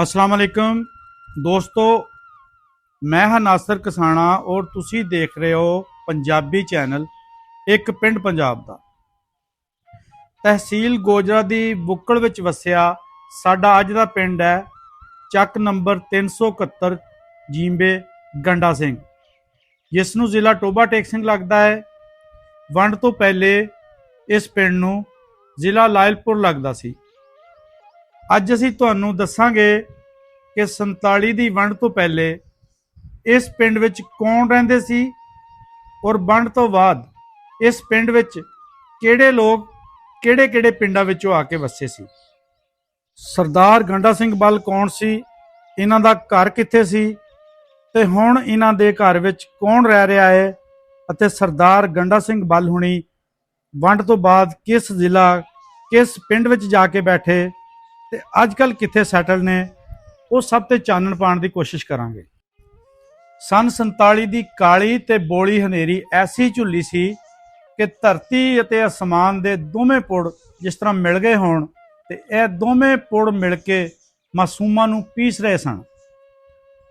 अस्सलाम वालेकुम दोस्तों, मैं हाँ नासर कसाना और तुसी देख रहे हो पंजाबी चैनल एक पिंड पंजाब दा। तहसील गोजरा दी बुक्कड़ विच वसिया साडा अज दा पिंड है ਚੱਕ नंबर 371 जींबे गंडा सिंह, जिसनों जिला टोबा टेक सिंह लगता है। वंड तो पहले इस पिंड नूं जिला लायलपुर लगता सी। अज असीं तुहानूं दस्सांगे कि 47 दी वंड तो पहले इस पिंड विच कौन रहिंदे सी और वंड तो बाद इस पिंड विच किहड़े लोग किहड़े पिंडां विचों आके वसे सी। सरदार गंडा सिंह बल कौन सी, इन्हां दा घर कित्थे सी ते हुण इन्हां दे घर विच कौन रह रहा है अते सरदार गंडा सिंह बल हुणी वंड तो बाद किस जिला किस पिंड विच जाके बैठे ते अजकल कित्थे सैटल ने, वो सब ते चानण पाउण दी कोशिश करांगे। सन 47 दी काली ते बोली हनेरी ऐसी झुल्ली सी कि धरती अते आसमान दे दोवें पुड़ जिस तरह मिल गए होण ते यह दोवें पुड़ मिल के मासूमां नूं पीस रहे सन।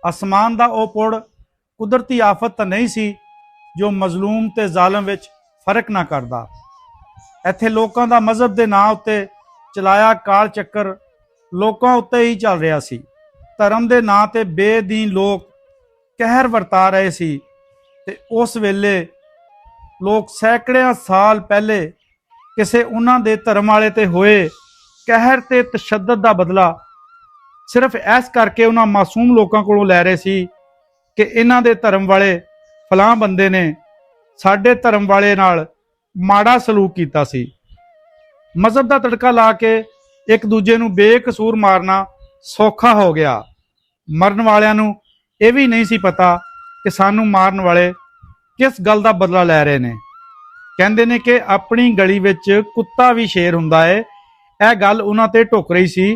आसमान दा ओ पुड़ कुदरती आफत तां नहीं सी जो मजलूम ते जालम विच फर्क ना करदा। इत्थे लोकां दा मजहब दे नां उत्ते चलाया काल चक्कर लोकां उत्ते ही चल रहा सी। धर्म दे नां ते बेदीन लोग कहर वरता रहे सी ते उस वेले लोग सैकड़ियां साल पहले किसे उन्हां दे धर्म वाले ते होए कहर ते तशद्दद दा बदला सिर्फ इस करके उन्हां मासूम लोगों कोलों लै रहे सी कि इन्हां दे धर्म वाले फलां बंदे ने साडे धर्म वाले नाल माड़ा सलूक कीता सी। मजहब दा तड़का ला के एक दूजे नूं बेकसूर मारना सौखा हो गया। मरन वालियां नूं यह भी नहीं सी पता कि सानू मारन वाले किस गल दा बदला लै रहे ने। कहंदे ने कि अपनी गली विच कुत्ता भी शेर हुंदा है। यह गल उन्हां ते ढुक रही सी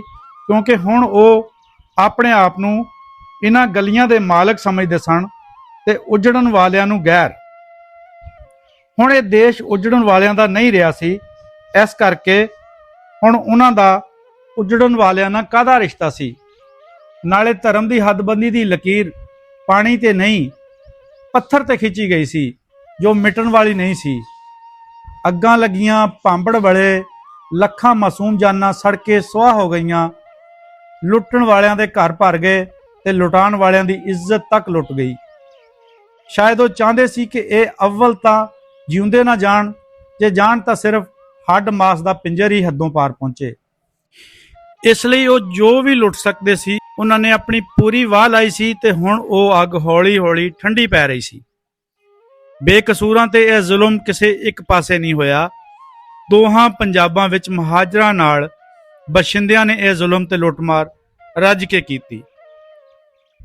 क्योंकि हुण वो अपने आप नूं इन्हां गलियां दे मालक समझदे सन ते उजड़न वालियां नूं गैर। हुण ये देश उजड़न वालियां दा नहीं रहा सी, इस करके हुण उन्हां दा उजड़न वालियां नाल काहदा रिश्ता सी। नाले धर्म की हदबंदी की लकीर पानी ते नहीं पत्थर ते खिंची गई सी जो मिटन वाली नहीं सी। अग्गां लगियां भांबड़ बड़े लखां मासूम जाना सड़ के सुआह हो गईयां। लुटण वालियां दे घर भर गए ते लुटाण वालियां दी इज्जत तक लुट गई। शायद वो चाहते सी कि यह अव्वल तां जिउंदे ना जाण, जे जाण तां सिर्फ हड्ड मास दा पिंजर ही हदों पार पहुंचे। इसलिए वो जो भी लुट सकते सी उन्होंने अपनी पूरी वाह लाई सी ते हुण वो अग हौली हौली ठंडी पै रही सी। बेकसूरां ते यह जुल्म किसे एक पासे नहीं होया। दोहां पंजाबां विच महाजरां नाल बशिंदियां ने यह जुल्म ते लुटमार रज के कीती।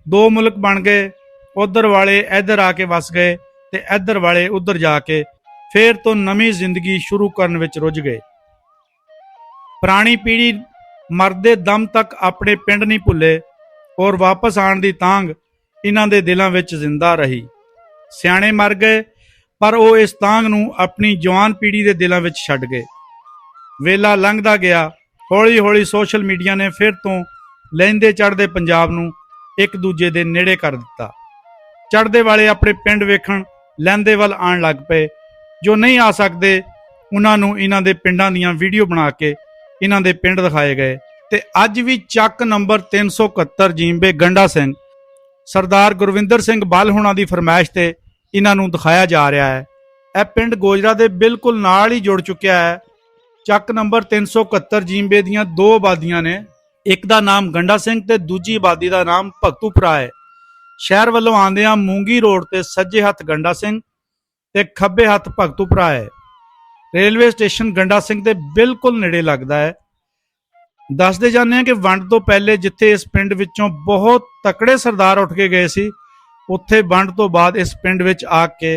दो मुल्क बन गए, उधर वाले इधर आके वस गए ते इधर वाले उधर जाके फिर तो नवी जिंदगी शुरू करने विच रुझ गए। पुरानी पीढ़ी मरदे दम तक अपने पिंड नहीं भुले और वापस आने की तांग इन्हां दे दिलों विच जिंदा रही। सियाणे मर गए पर वो इस तांग नूं अपनी जवान पीढ़ी के दिलों विच छड्ड गए। वेला लंघदा गया, हौली हौली सोशल मीडिया ने फिर तो लहिंदे चढ़दे पंजाब नूं एक दूजे दे नेड़े कर दिता। चढ़दे वाले अपने पिंड वेखण लहिंदे वल आण लग पे। जो नहीं आ सकते उन्हां नूं इन्हां दे पिंडां दीयां वीडियो बना के इन्हां दे पिंड दिखाए गए ते अज भी ਚੱਕ नंबर 371 जींबे गंडा सिंह सरदार गुरविंदर सिंह बल हुणां दी फरमाइश ते इन्हां नूं दिखाया जा रहा है। यह पिंड गोजरा दे बिल्कुल नाल ही जुड़ चुकिया है। ਚੱਕ नंबर 371 जींबे दीयां दो आबादियां ने, एक दा नाम गंडा सिंह ते दूजी आबादी दा नाम भगतूपुरा है। शहर वालों आंदियां मूंगी रोड ते सज्जे हथ गंडा सिंह ते खब्बे हथ भगतूपुरा है। रेलवे स्टेशन गंडा सिंह दे बिल्कुल नेड़े लगता है। दसदे जाने हैं कि वंड तो पहले जिथे इस पिंड विचों बहुत तकड़े सरदार उठ के गए सी, उत्थे वंड तो बाद इस पिंड विच आके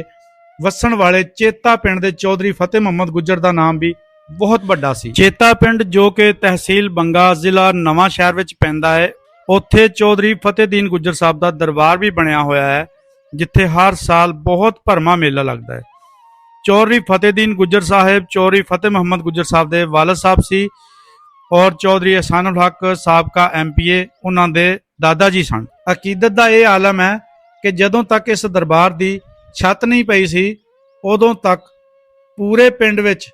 वसन वाले चेता पिंड दे चौधरी फतेह मुहम्मद गुज्जर दा नाम भी बहुत बड़ा सी। चेता पिंड जो कि तहसील बंगा जिला नवां शहर विच पैंदा है, उत्थे चौधरी फतेहदीन गुज्जर साहब दा दरबार भी बनया होया है जिथे हर साल बहुत भरमा मेला लगता है। चौधरी फतेहदीन गुज्जर साहिब चौधरी फतेह मुहम्मद गुज्जर साहब दे वालिद साहब सी ਔਰ ਚੌਧਰੀ ਅਹਿਸਾਨੁਲ ਹਕ ਸਾਬਕਾ MPA ਉਹਨਾਂ ਦੇ ਦਾਦਾ ਜੀ ਸਨ। ਅਕੀਦਤ ਦਾ ਇਹ ਆਲਮ ਹੈ ਕਿ ਜਦੋਂ ਤੱਕ ਇਸ ਦਰਬਾਰ ਦੀ ਛੱਤ ਨਹੀਂ ਪਈ ਸੀ ਉਦੋਂ ਤੱਕ ਪੂਰੇ ਪਿੰਡ ਵਿੱਚ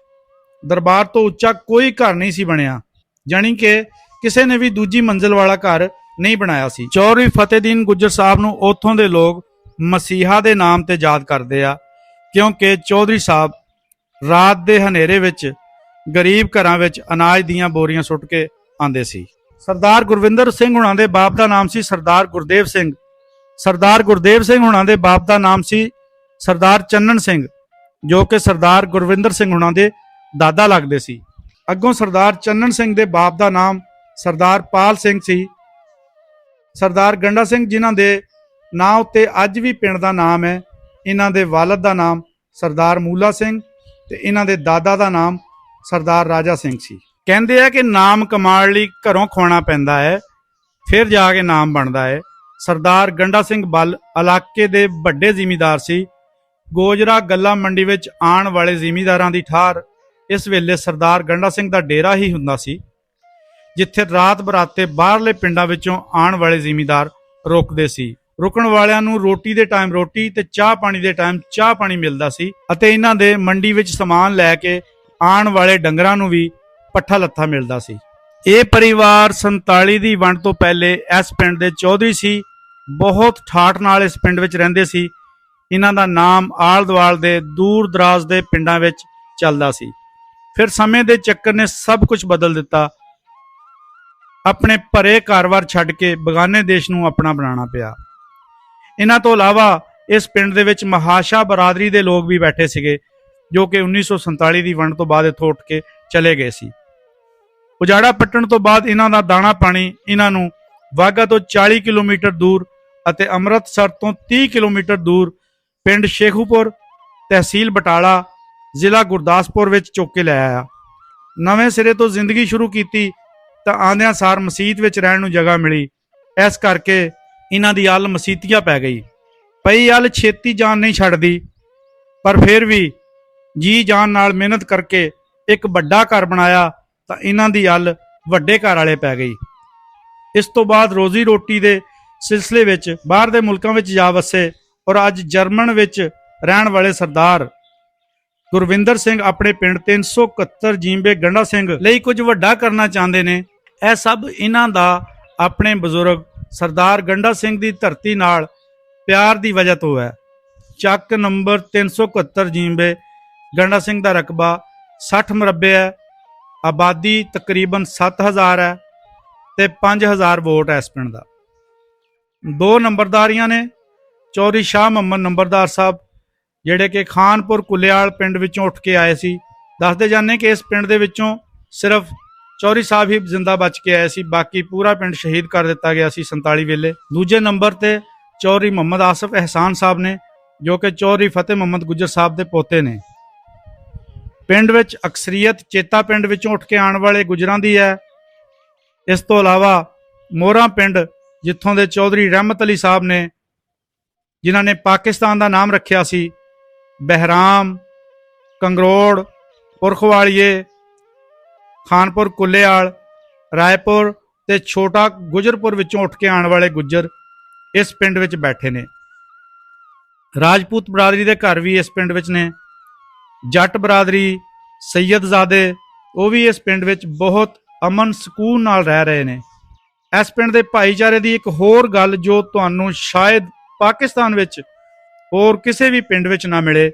ਦਰਬਾਰ ਤੋਂ ਉੱਚਾ ਕੋਈ ਘਰ ਨਹੀਂ ਸੀ ਬਣਿਆ, ਜਾਣੀ ਕਿ ਕਿਸੇ ਨੇ ਵੀ ਦੂਜੀ ਮੰਜ਼ਿਲ ਵਾਲਾ ਘਰ ਨਹੀਂ ਬਣਾਇਆ ਸੀ। ਚੌਧਰੀ ਫਤਿਹਦੀਨ ਗੁੱਜਰ ਸਾਹਿਬ ਨੂੰ ਉੱਥੋਂ ਦੇ ਲੋਕ ਮਸੀਹਾ ਦੇ ਨਾਮ ਤੇ ਯਾਦ ਕਰਦੇ ਆ, ਕਿਉਂਕਿ ਚੌਧਰੀ ਸਾਹਿਬ ਰਾਤ ਦੇ ਹਨੇਰੇ ਵਿੱਚ ਗਰੀਬ ਘਰਾਂ ਵਿੱਚ ਅਨਾਜ ਦੀਆਂ ਬੋਰੀਆਂ ਸੁੱਟ ਕੇ ਆਉਂਦੇ ਸੀ। ਸਰਦਾਰ ਗੁਰਵਿੰਦਰ ਸਿੰਘ ਹੁਣਾਂ ਦੇ ਬਾਪ ਦਾ ਨਾਮ ਸੀ ਸਰਦਾਰ ਗੁਰਦੇਵ ਸਿੰਘ। ਸਰਦਾਰ ਗੁਰਦੇਵ ਸਿੰਘ ਹੁਣਾਂ ਦੇ ਬਾਪ ਦਾ ਨਾਮ ਸੀ ਸਰਦਾਰ ਚੰਨਣ ਸਿੰਘ, ਜੋ ਕਿ ਸਰਦਾਰ ਗੁਰਵਿੰਦਰ ਸਿੰਘ ਹੁਣਾਂ ਦੇ ਦਾਦਾ ਲੱਗਦੇ ਸੀ। ਅੱਗੋਂ ਸਰਦਾਰ ਚੰਨਣ ਸਿੰਘ ਦੇ ਬਾਪ ਦਾ ਨਾਮ ਸਰਦਾਰ ਪਾਲ ਸਿੰਘ ਸੀ। ਸਰਦਾਰ ਗੰਡਾ ਸਿੰਘ ਜਿਨ੍ਹਾਂ ਦੇ ਨਾਂ ਉੱਤੇ ਅੱਜ ਵੀ ਪਿੰਡ ਦਾ ਨਾਮ ਹੈ, ਇਹਨਾਂ ਦੇ ਵਾਲਦ ਦਾ ਨਾਮ ਸਰਦਾਰ ਮੂਲਾ ਸਿੰਘ ਤੇ ਇਹਨਾਂ ਦੇ ਦਾਦਾ ਦਾ ਨਾਮ ਸਰਦਾਰ ਰਾਜਾ ਸਿੰਘ ਸੀ। ਕਹਿੰਦੇ ਆ ਕਿ ਨਾਮ ਕਮਾਉਣ ਲਈ ਘਰੋਂ ਖਵਾਉਣਾ ਪੈਂਦਾ ਹੈ, ਫਿਰ ਜਾ ਕੇ ਨਾਮ ਬਣਦਾ ਹੈ। ਸਰਦਾਰ ਗੰਡਾ ਸਿੰਘ ਬੱਲ ਇਲਾਕੇ ਦੇ ਵੱਡੇ ਜ਼ਿਮੀਂਦਾਰ ਸੀ। ਗੋਜਰਾ ਗੱਲਾ ਮੰਡੀ ਵਿੱਚ ਆਉਣ ਵਾਲੇ ਜ਼ਿਮੀਂਦਾਰਾਂ ਦੀ ਠਾਰ ਇਸ ਵੇਲੇ ਸਰਦਾਰ ਗੰਡਾ ਸਿੰਘ ਦਾ ਡੇਰਾ ਹੀ ਹੁੰਦਾ ਸੀ, ਜਿੱਥੇ ਰਾਤ ਬਰਾਤੇ ਬਾਹਰਲੇ ਪਿੰਡਾਂ ਵਿੱਚੋਂ ਆਉਣ ਵਾਲੇ ਜ਼ਿਮੀਂਦਾਰ ਰੁਕਦੇ ਸੀ। ਰੁਕਣ ਵਾਲਿਆਂ ਨੂੰ ਰੋਟੀ ਦੇ ਟਾਈਮ ਰੋਟੀ ਤੇ ਚਾਹ ਪਾਣੀ ਦੇ ਟਾਈਮ ਚਾਹ ਪਾਣੀ ਮਿਲਦਾ ਸੀ, ਅਤੇ ਇਹਨਾਂ ਦੇ ਮੰਡੀ ਵਿੱਚ ਸਮਾਨ ਲੈ ਕੇ ਆਉਣ ਵਾਲੇ ਡੰਗਰਾਂ ਨੂੰ ਵੀ ਪੱਠਾ ਲੱਥਾ ਮਿਲਦਾ ਸੀ। ਇਹ ਪਰਿਵਾਰ 47 ਦੀ ਵੰਡ ਤੋਂ ਪਹਿਲੇ ਇਸ ਪਿੰਡ ਦੇ ਚੌਧਰੀ ਸੀ। ਬਹੁਤ ਠਾਠ ਨਾਲ ਇਸ ਪਿੰਡ ਵਿੱਚ ਰਹਿੰਦੇ ਸੀ। ਇਹਨਾਂ ਦਾ ਨਾਮ ਆਲ ਦੁਆਲ ਦੇ ਦੂਰ ਦਰਾਜ਼ ਦੇ ਪਿੰਡਾਂ ਵਿੱਚ ਚੱਲਦਾ ਸੀ। ਫਿਰ ਸਮੇਂ ਦੇ ਚੱਕਰ ਨੇ ਸਭ ਕੁਝ ਬਦਲ ਦਿੱਤਾ। ਆਪਣੇ ਭਰੇ ਘਰ-ਬਾਰ ਛੱਡ ਕੇ ਬਗਾਨੇ ਦੇਸ਼ ਨੂੰ ਆਪਣਾ ਬਣਾਉਣਾ ਪਿਆ। ਇਹਨਾਂ ਤੋਂ ਇਲਾਵਾ ਇਸ ਪਿੰਡ ਦੇ ਵਿੱਚ ਮਹਾਸ਼ਾ ਬਰਾਦਰੀ ਦੇ ਲੋਕ ਵੀ ਬੈਠੇ ਸੀਗੇ, ਜੋ ਕਿ 1947 ਦੀ ਵੰਡ ਤੋਂ ਬਾਅਦ ਇੱਥੋਂ ਉੱਠ ਕੇ ਚਲੇ ਗਏ ਸੀ। ਉਜਾੜਾ ਪੱਟਣ ਤੋਂ ਬਾਅਦ ਇਹਨਾਂ ਦਾ ਦਾਣਾ ਪਾਣੀ ਇਹਨਾਂ ਨੂੰ ਵਾਹਗਾ ਤੋਂ 40 ਕਿਲੋਮੀਟਰ ਦੂਰ ਅਤੇ ਅੰਮ੍ਰਿਤਸਰ ਤੋਂ 30 ਕਿਲੋਮੀਟਰ ਦੂਰ ਪਿੰਡ ਸ਼ੇਖੂਪੁਰ, ਤਹਿਸੀਲ ਬਟਾਲਾ, ਜ਼ਿਲ੍ਹਾ ਗੁਰਦਾਸਪੁਰ ਵਿੱਚ ਚੁੱਕ ਕੇ ਲੈ ਆਇਆ। ਨਵੇਂ ਸਿਰੇ ਤੋਂ ਜ਼ਿੰਦਗੀ ਸ਼ੁਰੂ ਕੀਤੀ ਤਾਂ ਆਂਦਿਆਂ ਸਾਰ ਮਸੀਤ ਵਿੱਚ ਰਹਿਣ ਨੂੰ ਜਗ੍ਹਾ ਮਿਲੀ। ਇਸ ਕਰਕੇ ਇਹਨਾਂ ਦੀ ਅੱਲ ਮਸੀਤੀਆ ਪੈ ਗਈ। ਪਈ ਅੱਲ ਛੇਤੀ ਜਾਨ ਨਹੀਂ ਛੱਡਦੀ, ਪਰ ਫਿਰ ਵੀ ਜੀ ਜਾਨ ਨਾਲ ਮਿਹਨਤ ਕਰਕੇ ਇੱਕ ਵੱਡਾ ਘਰ ਬਣਾਇਆ ਤਾਂ ਇਹਨਾਂ ਦੀ ਅੱਲ ਵੱਡੇ ਘਰ ਵਾਲੇ ਪੈ ਗਈ। ਇਸ ਤੋਂ ਬਾਅਦ ਰੋਜ਼ੀ ਰੋਟੀ ਦੇ ਸਿਲਸਿਲੇ ਵਿੱਚ ਬਾਹਰ ਦੇ ਮੁਲਕਾਂ ਵਿੱਚ ਜਾ ਵਸੇ ਔਰ ਅੱਜ ਜਰਮਨ ਵਿੱਚ ਰਹਿਣ ਵਾਲੇ ਸਰਦਾਰ ਗੁਰਵਿੰਦਰ ਸਿੰਘ ਆਪਣੇ ਪਿੰਡ 371 ਜੀਂਬੇ ਗੰਡਾ ਸਿੰਘ ਲਈ ਕੁਝ ਵੱਡਾ ਕਰਨਾ ਚਾਹੁੰਦੇ ਨੇ। ਇਹ ਸਭ ਇਹਨਾਂ ਦਾ ਆਪਣੇ ਬਜ਼ੁਰਗ ਸਰਦਾਰ ਗੰਡਾ ਸਿੰਘ ਦੀ ਧਰਤੀ ਨਾਲ ਪਿਆਰ ਦੀ ਵਜ੍ਹਾ ਤੋਂ ਹੈ। ਚੱਕ ਨੰਬਰ 371 ਜੀਂਬੇ ਗੰਡਾ ਸਿੰਘ ਦਾ ਰਕਬਾ 60 ਮਰਬੇ ਹੈ, ਆਬਾਦੀ ਤਕਰੀਬਨ 7000 ਹੈ ਤੇ 5000 ਵੋਟ ਹੈ ਇਸ ਪਿੰਡ ਦਾ। 2 ਨੰਬਰਦਾਰੀਆਂ ਨੇ। ਚੌਧਰੀ ਸ਼ਾਹ ਮੁਹੰਮਦ ਨੰਬਰਦਾਰ ਸਾਹਿਬ, ਜਿਹੜੇ ਕਿ ਖਾਨਪੁਰ ਕੁਲਿਆਲ ਪਿੰਡ ਵਿੱਚੋਂ ਉੱਠ ਕੇ ਆਏ ਸੀ। ਦੱਸਦੇ ਜਾਂਦੇ ਕਿ ਇਸ ਪਿੰਡ ਦੇ ਵਿੱਚੋਂ ਸਿਰਫ ਚੌਧਰੀ ਸਾਹਿਬ ਹੀ ਜ਼ਿੰਦਾ ਬਚ ਕੇ ਆਏ ਸੀ, ਬਾਕੀ ਪੂਰਾ ਪਿੰਡ ਸ਼ਹੀਦ ਕਰ ਦਿੱਤਾ ਗਿਆ ਸੀ 47 ਵੇਲੇ। ਦੂਜੇ ਨੰਬਰ ਤੇ ਚੌਧਰੀ ਮੁਹੰਮਦ ਆਸਫ ਅਹਿਸਾਨ ਸਾਹਿਬ ਨੇ, ਜੋ ਕਿ ਚੌਧਰੀ ਫਤਿਹ ਮੁਹੰਮਦ ਗੁੱਜਰ ਸਾਹਿਬ ਦੇ ਪੋਤੇ ਨੇ। ਪਿੰਡ ਵਿੱਚ ਅਕਸਰੀਅਤ ਚੇਤਾ ਪਿੰਡ ਵਿੱਚੋਂ ਉੱਠ ਕੇ ਆਉਣ ਵਾਲੇ ਗੁਜਰਾਂ ਦੀ ਹੈ। ਇਸ ਤੋਂ ਇਲਾਵਾ ਮੋਹਰਾ ਪਿੰਡ, ਜਿੱਥੋਂ ਦੇ ਚੌਧਰੀ ਰਹਿਮਤ ਅਲੀ ਸਾਹਿਬ ਨੇ, ਜਿਨ੍ਹਾਂ ਨੇ ਪਾਕਿਸਤਾਨ ਦਾ ਨਾਮ ਰੱਖਿਆ ਸੀ, ਬਹਿਰਾਮ, ਕੰਗਰੋੜ, ਪੁਰਖਵਾਲੀਏ, ਖਾਨਪੁਰ ਕੁੱਲੇਆਲ, ਰਾਏਪੁਰ ਤੇ ਛੋਟਾ ਗੁਜਰਪੁਰ ਵਿੱਚੋਂ ਉੱਠ ਕੇ ਆਉਣ ਵਾਲੇ ਗੁੱਜਰ ਇਸ ਪਿੰਡ ਵਿੱਚ ਬੈਠੇ ਨੇ। ਰਾਜਪੂਤ ਬਰਾਦਰੀ ਦੇ ਘਰ ਵੀ ਇਸ ਪਿੰਡ ਵਿੱਚ ਨੇ। ਜੱਟ ਬਰਾਦਰੀ, ਸੈਯਦਜ਼ਾਦੇ, ਉਹ ਵੀ ਇਸ ਪਿੰਡ ਵਿੱਚ ਬਹੁਤ ਅਮਨ ਸਕੂਨ ਨਾਲ ਰਹਿ ਰਹੇ ਨੇ। ਇਸ ਪਿੰਡ ਦੇ ਭਾਈਚਾਰੇ ਦੀ ਇੱਕ ਹੋਰ ਗੱਲ ਜੋ ਤੁਹਾਨੂੰ ਸ਼ਾਇਦ ਪਾਕਿਸਤਾਨ ਵਿੱਚ ਹੋਰ ਕਿਸੇ ਵੀ ਪਿੰਡ ਵਿੱਚ ਨਾ ਮਿਲੇ,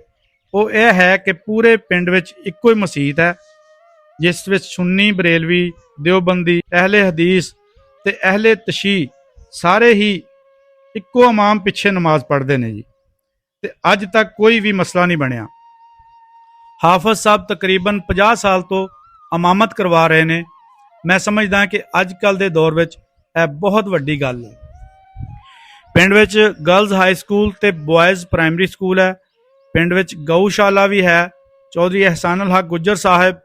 ਉਹ ਇਹ ਹੈ ਕਿ ਪੂਰੇ ਪਿੰਡ ਵਿੱਚ ਇੱਕੋ ਹੀ ਮਸੀਤ ਹੈ, ਜਿਸ ਵਿੱਚ ਸੁੰਨੀ, ਬਰੇਲਵੀ, ਦਿਓਬੰਦੀ, ਅਹਿਲੇ ਹਦੀਸ ਤੇ ਅਹਿਲੇ ਤਸ਼ੀਹ ਸਾਰੇ ਹੀ ਇੱਕੋ ਇਮਾਮ ਪਿੱਛੇ ਨਮਾਜ਼ ਪੜ੍ਹਦੇ ਨੇ ਜੀ। ਤੇ ਅੱਜ ਤੱਕ ਕੋਈ ਵੀ ਮਸਲਾ ਨਹੀਂ ਬਣਿਆ। ਹਾਫਿਜ਼ ਸਾਹਿਬ ਤਕਰੀਬਨ 50 ਸਾਲ ਤੋਂ ਇਮਾਮਤ ਕਰਵਾ ਰਹੇ ਨੇ। ਮੈਂ ਸਮਝਦਾ ਕਿ ਅੱਜ ਕੱਲ੍ਹ ਦੇ ਦੌਰ ਵਿੱਚ ਇਹ ਬਹੁਤ ਵੱਡੀ ਗੱਲ ਹੈ। ਪਿੰਡ ਵਿੱਚ ਗਰਲਜ਼ ਹਾਈ ਸਕੂਲ ਤੇ ਬॉयਜ਼ ਪ੍ਰਾਇਮਰੀ ਸਕੂਲ ਹੈ। ਪਿੰਡ ਵਿੱਚ ਗਊਸ਼ਾਲਾ ਵੀ ਹੈ। ਚੌਧਰੀ ਅਹਿਸਾਨੁਲ ਹਕ ਗੁੱਜਰ ਸਾਹਿਬ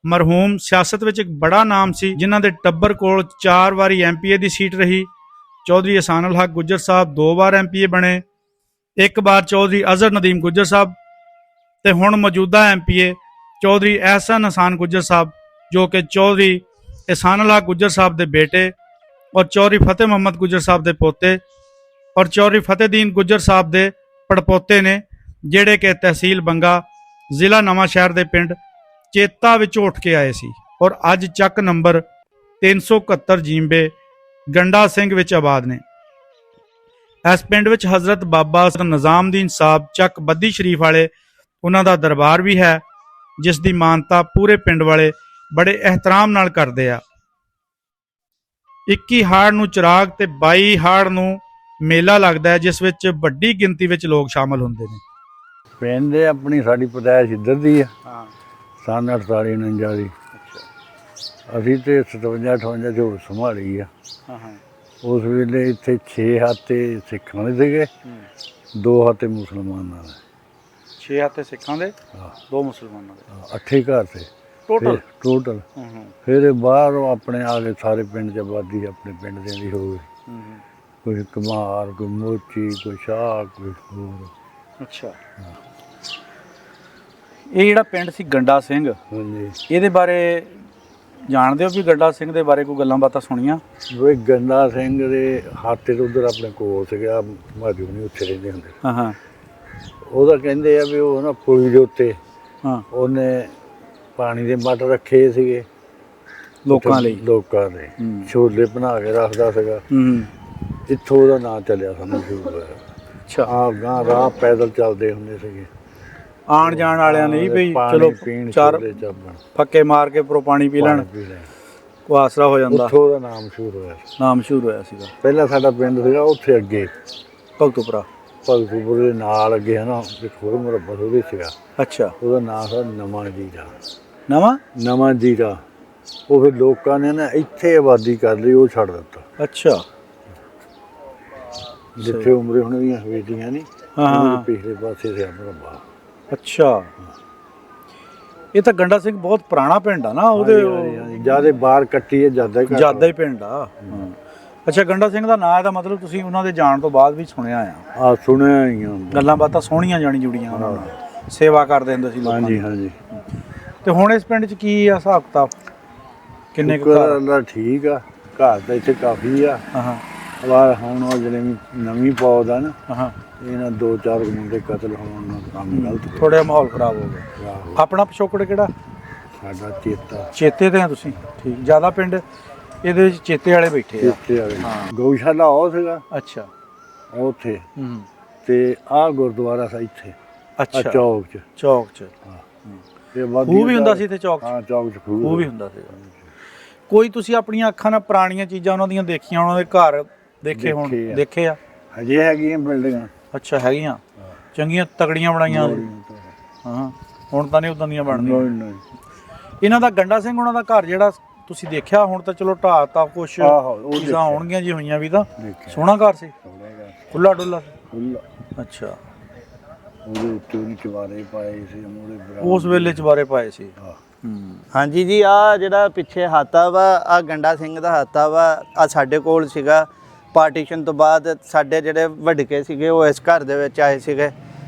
ਮਰਹੂਮ ਸਿਆਸਤ ਵਿੱਚ ਇੱਕ ਬੜਾ ਨਾਮ ਸੀ, ਜਿਨ੍ਹਾਂ ਦੇ ਟੱਬਰ ਕੋਲ 4 ਵਾਰੀ MPA ਦੀ ਸੀਟ ਰਹੀ। ਚੌਧਰੀ ਅਹਿਸਾਨੁਲ ਹਕ ਗੁੱਜਰ ਸਾਹਿਬ 2 ਵਾਰ MPA ਬਣੇ, 1 ਵਾਰ ਚੌਧਰੀ ਅਜ਼ਹਰ ਨਦੀਮ ਗੁੱਜਰ ਸਾਹਿਬ, ਤੇ ਹੁਣ ਮੌਜੂਦਾ MPA ਚੌਧਰੀ ਅਹਿਸਨ ਹਸਾਨ ਗੁੱਜਰ ਸਾਹਿਬ, ਜੋ ਕਿ ਚੌਧਰੀ एहसान अल्लाह गुज्जर साहब के बेटे और चौधरी फतेह मोहम्मद गुज्जर साहब के पोते और चौधरी फतेहदीन गुज्जर साहब के पड़पोते ने, ਜਿਹੜੇ कि तहसील बंगा ਜ਼ਿਲ੍ਹਾ ਨਵਾਂ ਸ਼ਹਿਰ ਦੇ ਪਿੰਡ ਚੇਤਾ ਵਿੱਚੋਂ ਉੱਠ ਕੇ ਆਏ ਸੀ ਔਰ ਅੱਜ ਚੱਕ ਨੰਬਰ 371 ਜੀਂਬੇ ਗੰਡਾ ਸਿੰਘ ਵਿੱਚ ਆਬਾਦ ਨੇ। ਇਸ ਪਿੰਡ ਵਿੱਚ ਹਜ਼ਰਤ ਬਾਬਾ ਨਿਜ਼ਾਮਦੀਨ ਸਾਹਿਬ ਚੱਕ ਬੱਦੀ ਸ਼ਰੀਫ ਵਾਲੇ ਉਹਨਾਂ ਦਾ ਦਰਬਾਰ ਵੀ ਹੈ, ਜਿਸ ਦੀ ਮਾਨਤਾ ਪੂਰੇ ਪਿੰਡ ਵਾਲੇ ਬੜੇ ਇਹਤਰਾਮ ਨਾਲ ਕਰਦੇ ਆ। 21 ਹਾੜ ਨੂੰ ਚਿਰਾਗ ਤੇ 22 ਹਾੜ ਨੂੰ ਮੇਲਾ ਲੱਗਦਾ ਹੈ, ਜਿਸ ਵਿੱਚ ਵੱਡੀ ਗਿਣਤੀ ਵਿੱਚ ਲੋਕ ਸ਼ਾਮਲ ਹੁੰਦੇ ਨੇ। ਪਿੰਡ ਆਪਣੀ ਸਾਡੀ ਪਦਾਇਸ਼ ਇੱਧਰ ਦੀ ਆ, ਸੰਨ 48 49 ਦੀ। ਅਸੀਂ ਤੇ 57 58 ਚ ਸੰਭਾਲੀ ਆ। ਉਸ ਵੇਲੇ ਇੱਥੇ 6 ਹਾਤੇ ਸਿੱਖਾਂ ਦੇ ਸੀਗੇ, 2 ਹਾਤੇ ਮੁਸਲਮਾਨਾਂ ਦੇ। 6 ਹਾਤੇ ਸਿੱਖਾਂ ਦੇ, 2 ਮੁਸਲਮਾਨਾਂ ਦੇ, 8 ਘਰ ਤੇ ਟੋਟਲ। ਫਿਰ ਬਾਹਰ ਆਪਣੇ ਆ ਕੇ ਸਾਰੇ ਪਿੰਡ ਚ ਆਬਾਦੀ ਆਪਣੇ ਪਿੰਡ ਦੇ ਦੀ ਹੋ ਗਈ। ਕੋਈ ਕੁਮਾਰ, ਕੋਈ ਮੋਚੀ, ਕੋਈ ਸ਼ਾਹ, ਕੋਈ ਹੋਰ। ਅੱਛਾ, ਇਹ ਜਿਹੜਾ ਪਿੰਡ ਸੀ ਗੰਡਾ ਸਿੰਘ, ਹਾਂਜੀ, ਇਹਦੇ ਬਾਰੇ ਜਾਣਦੇ ਹੋ ਵੀ ਗੰਡਾ ਸਿੰਘ ਦੇ ਬਾਰੇ ਕੋਈ ਗੱਲਾਂ ਬਾਤਾਂ ਸੁਣੀਆਂ? ਉਹ ਗੰਡਾ ਸਿੰਘ ਦੇ ਹਾਤੇ ਤੋਂ ਉਧਰ ਆਪਣੇ ਕੋਲ ਸੀਗਾ, ਮਾਜੂ ਨਹੀਂ ਉੱਥੇ ਰਹਿੰਦੇ ਹੁੰਦੇ। ਹਾਂ, ਉਹਦਾ ਕਹਿੰਦੇ ਆ ਵੀ ਉਹ ਨਾ ਪੁਲੀ ਦੇ ਉੱਤੇ ਉਹਨੇ ਪਾਣੀ ਦੇ ਮੱਟ ਰੱਖੇ ਸੀਗੇ ਲੋਕਾਂ ਲਈ, ਛੋਲੇ ਬਣਾ ਕੇ ਰੱਖਦਾ ਸੀਗਾ। ਇੱਥੋਂ ਉਹਦਾ ਨਾਂ ਚੱਲਿਆ ਸਾਨੂੰ ਸ਼ੁਰੂ ਹੋਇਆ। ਅੱਛਾ, ਆ ਗਾਂ ਰਾਹ ਪੈਦਲ ਚੱਲਦੇ ਹੁੰਦੇ ਸੀਗੇ ਆਣ ਜਾਣ ਵਾਲਿਆਂ ਲਈ ਵੀ ਚਲੋ ਚਾਰ ਫੱਕੇ ਮਾਰ ਕੇ ਪਰੋ ਪਾਣੀ ਪੀ ਲੈਣ, ਕੋ ਆਸਰਾ ਹੋ ਜਾਂਦਾ। ਉੱਥੋਂ ਉਹਦਾ ਨਾਮ ਮਸ਼ਹੂਰ ਹੋਇਆ ਸੀਗਾ। ਪਹਿਲਾਂ ਸਾਡਾ ਪਿੰਡ ਸੀਗਾ ਉੱਥੇ ਅੱਗੇ ਭਗਤੂਪੁਰਾ ਦੇ ਨਾਲ ਅੱਗੇ ਹੈ ਨਾ, ਹੋਰ ਮੁਰੱਬਾ ਉਹਦੇ ਸੀਗਾ। ਅੱਛਾ, ਉਹਦਾ ਨਾਮ ਸੀ ਨਵਾਂ ਜੀਰਾ। ਉਹ ਫਿਰ ਲੋਕਾਂ ਨੇ ਨਾ ਇੱਥੇ ਆਬਾਦੀ ਕਰ ਲਈ, ਉਹ ਛੱਡ ਦਿੱਤਾ। ਅੱਛਾ, ਜਿੱਥੇ ਉਮਰੇ ਹੁਣ ਦੀਆਂ ਹਵੇਲੀਆਂ ਨਹੀਂ, ਪਿਛਲੇ ਪਾਸੇ ਸੀ ਮੁਰੱਬਾ। ਅੱਛਾ, ਇਹ ਤਾਂ ਗੰਡਾ ਸਿੰਘ ਬਹੁਤ ਪੁਰਾਣਾ ਪਿੰਡ ਆ ਨਾ, ਉਹਦੇ ਜਿਆਦਾ ਬਾਹਰ ਕੱਟੀ ਹੈ, ਜਿਆਦਾ ਹੀ ਪਿੰਡ ਆ। ਅੱਛਾ, ਗੰਡਾ ਸਿੰਘ ਦਾ ਨਾਂ ਇਹਦਾ ਮਤਲਬ ਤੁਸੀਂ ਉਹਨਾਂ ਦੇ ਜਾਣ ਤੋਂ ਬਾਅਦ ਵੀ ਸੁਣਿਆ ਆ? ਸੁਣਿਆ ਹੀ ਆ, ਗੱਲਾਂ ਬਾਤਾਂ ਸੋਹਣੀਆਂ ਜਾਣੀ ਜੁੜੀਆਂ ਉਹਨਾਂ ਨਾਲ, ਸੇਵਾ ਕਰਦੇ ਹੁੰਦੇ ਸੀ ਲੋਕਾਂ ਦੀ। ਹਾਂਜੀ। ਤੇ ਹੁਣ ਇਸ ਪਿੰਡ 'ਚ ਕੀ ਆ ਹਿਸਾਬ ਕਿਤਾਬ? ਕਿੰਨੇ ਕੁ ਘਰ? ਠੀਕ ਆ, ਘਰ ਤਾਂ ਇੱਥੇ ਕਾਫੀ ਆ। ਹੁਣ ਉਹ ਜਿਹੜੇ ਨਵੀਂ ਪੌਦ ਆ ਨਾ, ਇਹਨਾਂ 2-4 ਮੁੰਡੇ ਕਤਲ ਹੋਣ ਨਾਲ ਕੰਮ ਗਲਤ, ਥੋੜਾ ਮਾਹੌਲ ਖਰਾਬ ਹੋ ਗਿਆ। ਆਪਣਾ ਪਿਛੋਕੜ ਕਿਹੜਾ? ਸਾਡਾ ਚੇਤੇ ਤੇ ਆ ਤੁਸੀਂ? ਠੀਕ, ਜ਼ਿਆਦਾ ਪਿੰਡ ਇਹਦੇ ਵਿੱਚ ਚੇਤੇ ਵਾਲੇ ਬੈਠੇ ਆ। ਗਊਸ਼ਾਲਾ ਉਹ ਸੀਗਾ। ਅੱਛਾ, ਉੱਥੇ ਤੇ ਆਹ ਗੁਰਦੁਆਰਾ ਸੀ ਇੱਥੇ। ਅੱਛਾ, ਚੌਕ ਚ ਖੂਹ ਵੀ ਹੁੰਦਾ ਸੀ ਇੱਥੇ ਚੌਕ ਚ? ਹਾਂ, ਚੌਕ ਚ ਖੂਹ ਵੀ ਹੁੰਦਾ ਸੀ। ਕੋਈ ਤੁਸੀਂ ਆਪਣੀਆਂ ਅੱਖਾਂ ਨਾਲ ਪੁਰਾਣੀਆਂ ਚੀਜ਼ਾਂ ਉਹਨਾਂ ਦੀਆਂ ਦੇਖੀਆਂ, ਉਹਨਾਂ ਦੇ ਘਰ ਦੇਖੇ ਹੋਣ? ਦੇਖੇ ਆ? ਹਜੇ ਹੈਗੀਆਂ ਬਿਲਡਿੰਗਾਂ। ਅੱਛਾ, ਹੈਗੀਆਂ ਚੰਗੀਆਂ ਤਕੜੀਆਂ ਬਣਾਈਆਂ? ਹਾਂ, ਹੁਣ ਤਾਂ ਨਹੀਂ ਉਦਾਂ ਦੀਆਂ ਬਣਦੀਆਂ। ਇਹਨਾਂ ਦਾ ਗੰਡਾ ਸਿੰਘ ਉਹਨਾਂ ਦਾ ਘਰ ਜਿਹੜਾ ਤੁਸੀਂ ਦੇਖਿਆ, ਹੁਣ ਤਾਂ ਚਲੋ ਢਾਹ ਤਾਂ ਕੁਛ ਚੀਜ਼ਾਂ ਹੋਣਗੀਆਂ ਜੀ ਹੋਈਆਂ ਵੀ, ਤਾਂ ਸੋਹਣਾ ਘਰ ਸੀ, ਖੁੱਲਾ ਡੁੱਲਾ। ਅੱਛਾ, ਉਹਦੇ ਉੱਤੇ ਵੀ ਚਵਾਰੇ ਪਾਏ ਸੀ, ਉਸ ਵੇਲੇ ਚਵਾਰੇ ਪਾਏ ਸੀ। ਹਾਂਜੀ ਜੀ, ਆ ਜਿਹੜਾ ਪਿੱਛੇ ਹਾਤਾ ਵਾ, ਆ ਗੰਡਾ ਸਿੰਘ ਦਾ ਹਾਤਾ ਵਾ। ਆ ਸਾਡੇ ਕੋਲ ਸੀਗਾ। ਪਾਰਟੀਸ਼ਨ ਤੋਂ ਬਾਅਦ ਸਾਡੇ ਜਿਹੜੇ ਵੱਡਕੇ ਸੀਗੇ ਉਹ ਇਸ ਘਰ ਦੇ ਵਿੱਚ ਆਏ ਸੀਗੇ।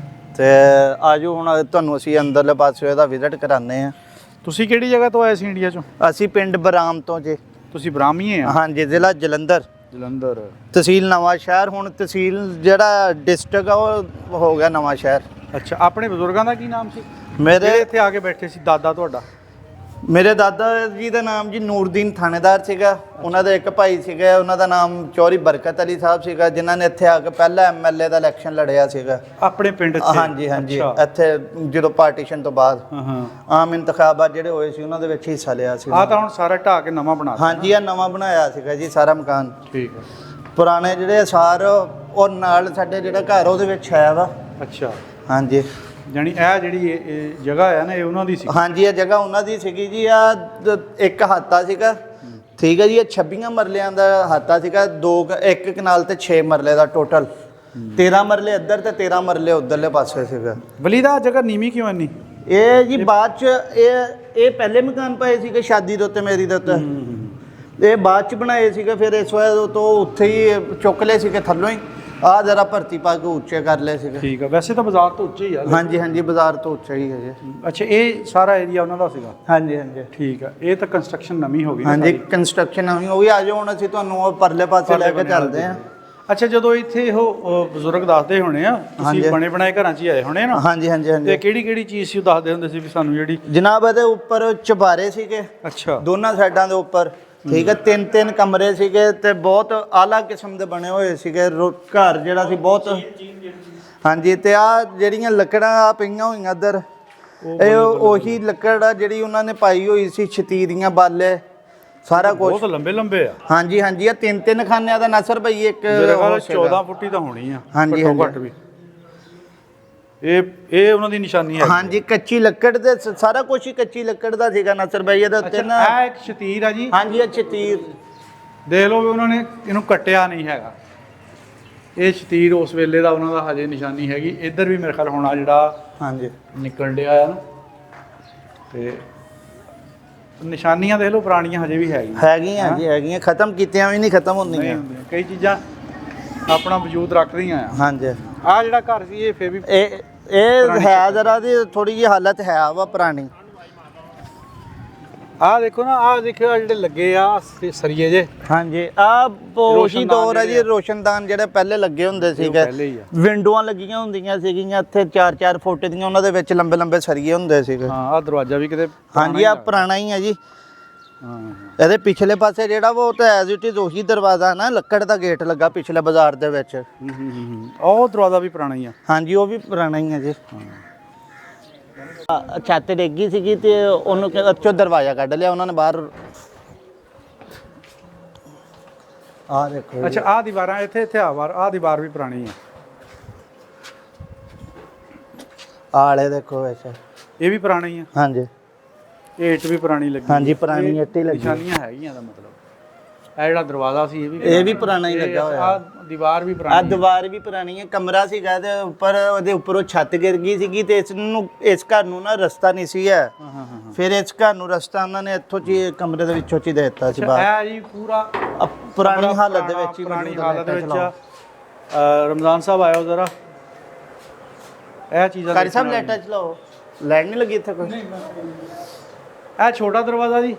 ਤੇ ਆਜੋ ਹੁਣ ਤੁਹਾਨੂੰ ਅਸੀਂ ਅੰਦਰਲੇ ਪਾਸੇ ਇਹਦਾ ਵਿਜ਼ਿਟ ਕਰਾਉਂਦੇ ਆ। ਤੁਸੀਂ ਕਿਹੜੀ ਜਗ੍ਹਾ ਤੋਂ ਆਏ ਸੀ ਇੰਡੀਆ ਚੋਂ? ਅਸੀਂ ਪਿੰਡ ਬਰਾਮ ਤੋਂ ਜੀ। ਤੁਸੀਂ ਬਰਾਮੀਏ ਆ? ਹਾਂਜੀ, ਜ਼ਿਲ੍ਹਾ ਜਲੰਧਰ, ਤਹਿਸੀਲ ਨਵਾਂ ਸ਼ਹਿਰ। ਹੁਣ ਤਹਿਸੀਲ ਜਿਹੜਾ ਡਿਸਟ੍ਰਿਕਟ ਆ ਉਹ ਹੋ ਗਿਆ ਨਵਾਂ ਸ਼ਹਿਰ। ਅੱਛਾ, ਆਪਣੇ ਬਜ਼ੁਰਗਾਂ ਦਾ ਕੀ ਨਾਮ ਸੀ? ਮੇਰੇ ਇੱਥੇ ਆ ਕੇ ਬੈਠੇ ਸੀ ਦਾਦਾ ਤੁਹਾਡਾ? ਮੇਰੇ ਦਾਦਾ ਜੀ ਦਾ ਨਾਮ ਜੀ ਨੂਰਦੀਨ ਥਾਣੇਦਾਰ ਸੀਗਾ। ਉਹਨਾਂ ਦੇ ਇੱਕ ਭਾਈ ਸੀਗਾ, ਉਹਨਾਂ ਦਾ ਨਾਮ ਚੌਧਰੀ ਬਰਕਤ ਅਲੀ ਸਾਹਿਬ ਸੀਗਾ, ਜਿਨ੍ਹਾਂ ਨੇ ਇੱਥੇ ਆ ਕੇ ਪਹਿਲਾ ਐਮਐਲਏ ਦਾ ਇਲੈਕਸ਼ਨ ਲੜਿਆ ਸੀਗਾ ਆਪਣੇ ਪਿੰਡ 'ਚ। ਹਾਂਜੀ, ਇੱਥੇ ਜਦੋਂ ਪਾਰਟੀਸ਼ਨ ਤੋਂ ਬਾਅਦ ਆਮ ਇੰਤਖਾਬਾਤ ਜਿਹੜੇ ਹੋਏ ਸੀ ਉਹਨਾਂ ਦੇ ਵਿੱਚ ਹਿੱਸਾ ਲਿਆ ਸੀ। ਆ ਤਾਂ ਹੁਣ ਸਾਰਾ ਢਾਹ ਕੇ ਨਵਾਂ ਬਣਾ? ਹਾਂਜੀ, ਇਹ ਨਵਾਂ ਬਣਾਇਆ ਸੀਗਾ ਜੀ ਸਾਰਾ ਮਕਾਨ। ਠੀਕ ਹੈ। ਪੁਰਾਣੇ ਜਿਹੜੇ ਅਸਾਰ ਔਰ ਨਾਲ ਸਾਡੇ ਜਿਹੜਾ ਘਰ ਉਹਦੇ ਵਿੱਚ ਆਇਆ ਵਾ। ਅੱਛਾ, ਹਾਂਜੀ। ਜਾਣੀ ਇਹ ਜਿਹੜੀ ਇਹ ਜਗ੍ਹਾ ਹੈ ਨਾ, ਇਹ ਉਹਨਾਂ ਦੀ ਸੀ? ਹਾਂਜੀ, ਇਹ ਜਗ੍ਹਾ ਉਹਨਾਂ ਦੀ ਸੀਗੀ ਜੀ। ਆ ਇੱਕ ਹਾਤਾ ਸੀਗਾ, ਠੀਕ ਹੈ ਜੀ। ਇਹ 26 ਮਰਲਿਆਂ ਦਾ ਹਾਤਾ ਸੀਗਾ। ਇੱਕ ਕਨਾਲ ਤੇ 6 ਮਰਲੇ ਦਾ ਟੋਟਲ। 13 ਮਰਲੇ ਇੱਧਰ ਤੇ 13 ਮਰਲੇ ਉੱਧਰਲੇ ਪਾਸੇ ਸੀਗਾ। ਵਲੀ ਦਾ ਜਗ੍ਹਾ ਨੀਵੀਂ ਕਿਉਂ ਇੰਨੀ? ਇਹ ਜੀ ਬਾਅਦ ਚ ਇਹ ਪਹਿਲੇ ਮਕਾਨ ਪਾਏ ਸੀਗੇ ਸ਼ਾਦੀ ਦੇ ਉੱਤੇ, ਮੇਰੀ ਦੇ ਉੱਤੇ। ਇਹ ਬਾਅਦ ਚ ਬਣਾਏ ਸੀਗੇ। ਫਿਰ ਇਸ ਵਾਰ ਤੋਂ ਉੱਥੇ ਹੀ ਚੁੱਕ ਲਏ ਸੀਗੇ ਥੱਲੋਂ ਹੀ, ਆ ਜਰਾ ਭਰਤੀ ਪਾ ਕੇ ਉੱਚੇ ਕਰ ਲਏ ਸੀਗੇ। ਠੀਕ ਆ, ਵੈਸੇ ਤਾਂ ਬਾਜ਼ਾਰ ਤੋਂ ਉੱਚੇ ਹੀ ਆ। ਹਾਂਜੀ ਹਾਂਜੀ, ਬਾਜ਼ਾਰ ਤੋਂ ਉੱਚਾ ਹੀ ਹੈ ਜੀ। ਅੱਛਾ, ਇਹ ਸਾਰਾ ਏਰੀਆ ਉਹਨਾਂ ਦਾ ਸੀਗਾ? ਹਾਂਜੀ ਹਾਂਜੀ ਠੀਕ ਆ, ਇਹ ਤਾਂ ਕੰਸਟਰਕਸ਼ਨ ਨਵੀਂ ਹੋ ਗਈ ਨਾ ਹਾਂਜੀ, ਸਾਰੀ? ਕੰਸਟਰਕਸ਼ਨ ਹੋਈ ਉਹ ਵੀ ਆ ਜਾਓ, ਹੁਣ ਅਸੀਂ ਤੁਹਾਨੂੰ ਉਹ ਪਰਲੇ ਪਾਸੇ ਲੈ ਕੇ ਚੱਲਦੇ ਹਾਂ। ਅੱਛਾ, ਜਦੋਂ ਇੱਥੇ ਉਹ ਬਜ਼ੁਰਗ ਦੱਸਦੇ ਹੋਣੇ ਆ, ਤੁਸੀਂ ਬਣੇ ਬਣਾਏ ਘਰਾਂ 'ਚ ਹੀ ਆਏ ਹੋਣੇ ਨਾ? ਹਾਂਜੀ ਹਾਂਜੀ ਹਾਂਜੀ। ਤੇ ਕਿਹੜੀ ਚੀਜ਼ ਸੀ ਉਹ ਦੱਸਦੇ ਹੁੰਦੇ ਸੀ ਵੀ ਸਾਨੂੰ ਜਿਹੜੀ? ਜਨਾਬ ਇਹਦੇ ਉੱਪਰ ਚੁਬਾਰੇ ਸੀਗੇ। ਅੱਛਾ। ਦੋਨਾਂ ਸਾਈਡਾਂ ਦੇ ਉੱਪਰ, ਠੀਕ ਹੈ। 3-3 ਕਮਰੇ ਸੀਗੇ ਤੇ ਬਹੁਤ ਆਲਾ ਕਿਸਮ ਦੇ ਬਣੇ ਹੋਏ ਸੀਗੇ। ਘਰ ਜਿਹੜਾ ਸੀ ਬਹੁਤ, ਹਾਂਜੀ। ਤੇ ਆ ਜਿਹੜੀਆਂ ਲੱਕੜਾਂ ਆ ਪਈਆਂ ਹੋਈਆਂ ਇੱਧਰ, ਇਹ ਉਹੀ ਲੱਕੜ ਆ ਜਿਹੜੀ ਉਹਨਾਂ ਨੇ ਪਾਈ ਹੋਈ ਸੀ, ਛਤੀਰੀਆਂ ਬਾਲੇ ਸਾਰਾ ਕੁਝ। ਬਹੁਤ ਲੰਬੇ ਆ। ਹਾਂਜੀ ਹਾਂਜੀ, ਇਹ 3-3 ਖਾਨਿਆਂ ਦਾ ਨਸਰ ਭਾਈ ਇੱਕ 14 ਫੁੱਟੀ ਤਾਂ ਹੋਣੀ ਆ ਘੱਟੋ ਘੱਟ ਵੀ। ਇਹ ਉਹਨਾਂ ਦੀ ਨਿਸ਼ਾਨੀ ਹੈ? ਹਾਂਜੀ, ਕੱਚੀ ਲੱਕੜ ਤੇ ਸਾਰਾ ਕੁਝ ਹੀ ਕੱਚੀ ਲੱਕੜ ਦਾ ਸੀਗਾ ਨਸਰ ਭਾਈ ਇਹਦੇ ਉੱਤੇ ਨਾ। ਇਹ ਇੱਕ ਸ਼ਤੀਰ ਆ ਜੀ? ਹਾਂਜੀ, ਇਹ ਛਤੀਰ ਦੇਖ ਲਓ ਵੀ ਉਹਨਾਂ ਨੇ ਇਹਨੂੰ ਕੱਟਿਆ ਨਹੀਂ ਹੈਗਾ। ਇਹ ਸ਼ਤੀਰ ਉਸ ਵੇਲੇ ਦਾ ਉਹਨਾਂ ਦਾ ਹਜੇ ਨਿਸ਼ਾਨੀ ਹੈਗੀ। ਇੱਧਰ ਵੀ ਮੇਰੇ ਖਿਆਲ ਹੁਣ ਆ ਜਿਹੜਾ ਹਾਂਜੀ ਨਿਕਲ ਡਿਆ ਆ ਨਾ, ਤੇ ਨਿਸ਼ਾਨੀਆਂ ਦੇਖ ਲਓ ਪੁਰਾਣੀਆਂ ਹਜੇ ਵੀ ਹੈਗੀਆਂ ਜੀ, ਹੈਗੀਆਂ। ਖਤਮ ਕੀਤੀਆਂ ਵੀ ਨਹੀਂ ਖਤਮ ਹੁੰਦੀਆਂ। ਕਈ ਚੀਜ਼ਾਂ ਆਪਣਾ ਵਜੂਦ ਰੱਖਦੀਆਂ ਆ। ਹਾਂਜੀ। ਆ ਜਿਹੜਾ ਘਰ ਸੀ ਇਹ ਫੇਰ ਵੀ ਇਹ ਹੈ ਜਰਾ ਦੀ ਥੋੜੀ ਜਿਹੀ ਹਾਲਤ ਹੈ ਵਾ ਪੁਰਾਣੀ। ਆਹ ਦੇਖੋ ਨਾ, ਆਹ ਦੇਖਿਓ ਜਿਹੜੇ ਲੱਗੇ ਆ ਸਰੀਏ ਜੇ। ਹਾਂਜੀ, ਆ ਉਹੀ ਦੌਰ ਹੈ ਜੀ, ਰੋਸ਼ਨਦਾਨ ਜਿਹੜੇ ਪਹਿਲੇ ਲੱਗੇ ਹੁੰਦੇ ਸੀਗੇ। ਵਿੰਡੋਆਂ ਲੱਗੀਆਂ ਹੁੰਦੀਆਂ ਸੀਗੀਆਂ ਇੱਥੇ 4-4 ਫੁੱਟ ਦੀਆਂ, ਉਹਨਾਂ ਦੇ ਵਿੱਚ ਲੰਬੇ ਸਰੀਏ ਹੁੰਦੇ ਸੀਗੇ। ਹਾਂ, ਆਹ ਦਰਵਾਜ਼ਾ ਵੀ ਕਿਤੇ? ਹਾਂਜੀ, ਆ ਪੁਰਾਣਾ ਹੀ ਹੈ ਜੀ। ਹਾਂ, ਇਹਦੇ ਪਿਛਲੇ ਪਾਸੇ ਜਿਹੜਾ ਉਹ ਤਾਂ ਐਜ਼ ਇਟ ਇਜ਼ ਉਹੀ ਦਰਵਾਜ਼ਾ ਨਾ, ਲੱਕੜ ਦਾ ਗੇਟ ਲੱਗਾ ਪਿਛਲੇ ਬਾਜ਼ਾਰ ਦੇ ਵਿੱਚ। ਉਹ ਦਰਵਾਜ਼ਾ ਵੀ ਪੁਰਾਣਾ ਹੀ ਆ? ਹਾਂਜੀ, ਉਹ ਵੀ ਪੁਰਾਣਾ ਹੀ ਹੈ ਜੀ। ਛੱਤ ਡਿੱਗੀ ਸੀਗੀ ਤੇ ਉਹਨੂੰ ਅੱਛੋ ਦਰਵਾਜ਼ਾ ਕੱਢ ਲਿਆ ਉਹਨਾਂ ਨੇ ਬਾਹਰ। ਆ ਦੇਖੋ। ਅੱਛਾ, ਆਹ ਦੀਵਾਰਾਂ ਇੱਥੇ ਆਹ ਦੀਵਾਰ ਵੀ ਪੁਰਾਣੀ ਆ? ਆਲੇ ਦੇਖੋ ਵੈਸੇ ਇਹ ਵੀ ਪੁਰਾਣਾ ਹੀ ਆ? ਹਾਂਜੀ। ਇਹ ਇੱਟ ਵੀ ਪੁਰਾਣੀ ਲੱਗੀ? ਹਾਂਜੀ, ਪੁਰਾਣੀ ਇੱਟ ਹੀ ਲੱਗੀ। ਨਿਸ਼ਾਨੀਆਂ ਹੈਗੀਆਂ ਦਾ ਮਤਲਬ। ਇਹ ਜਿਹੜਾ ਦਰਵਾਜ਼ਾ ਸੀ ਇਹ ਵੀ ਪੁਰਾਣਾ ਹੀ ਲੱਗਾ ਹੋਇਆ। ਆ ਦੀਵਾਰ ਵੀ ਪੁਰਾਣੀ? ਆ ਦੀਵਾਰ ਵੀ ਪੁਰਾਣੀ ਹੈ। ਕਮਰਾ ਸੀਗਾ ਤੇ ਉੱਪਰ, ਉਹਦੇ ਉੱਪਰੋਂ ਛੱਤ ਗਿਰ ਗਈ ਸੀਗੀ ਤੇ ਇਸ ਘਰ ਨੂੰ ਨਾ ਰਸਤਾ ਨਹੀਂ ਸੀ ਹੈ। ਫਿਰ ਇਸ ਘਰ ਨੂੰ ਰਸਤਾ ਉਹਨਾਂ ਨੇ ਇੱਥੋਂ ਚ ਕਮਰੇ ਦੇ ਵਿੱਚੋਂ ਚ ਦੇ ਦਿੱਤਾ ਸੀ ਬਾਹਰ। ਇਹ ਜੀ ਪੂਰਾ ਪੁਰਾਣੀ ਹਾਲਤ ਦੇ ਵਿੱਚ ਹੀ। ਪੁਰਾਣੀ ਹਾਲਤ ਦੇ ਵਿੱਚ। ਰਮਜ਼ਾਨ ਸਾਹਿਬ ਆਇਓ ਜ਼ਰਾ, ਇਹ ਚੀਜ਼ਾਂ ਕਾਰੀ ਸਾਹਿਬ ਲੈਟਾ ਚਲਾਓ। ਲਾਈਟ ਨਹੀਂ ਲੱਗੀ ਇੱਥੇ ਕੋਈ? ਇਹ ਛੋਟਾ ਦਰਵਾਜ਼ਾ ਜੀ?